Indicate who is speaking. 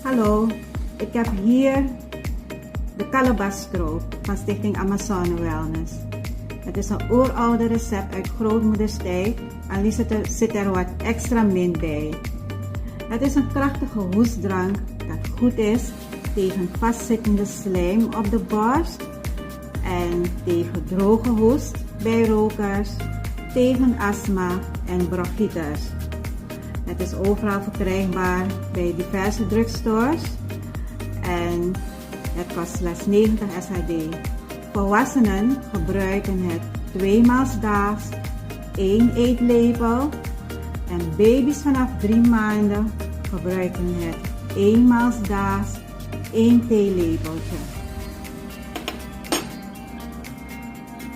Speaker 1: Hallo, ik heb hier de kalebastroop van Stichting Amazone Wellness. Het is een oeroude recept uit grootmoeders tijd en zit er wat extra mint bij. Het is een krachtige hoestdrank dat goed is tegen vastzittende slijm op de borst en tegen droge hoest bij rokers, tegen astma en bronchitis. Het is overal verkrijgbaar bij diverse drugstores en het kost slechts 90 SHD. Volwassenen gebruiken het 2 maal daags, 1 eetlepel en baby's vanaf 3 maanden gebruiken het 1 maal daags, 1 theelepeltje.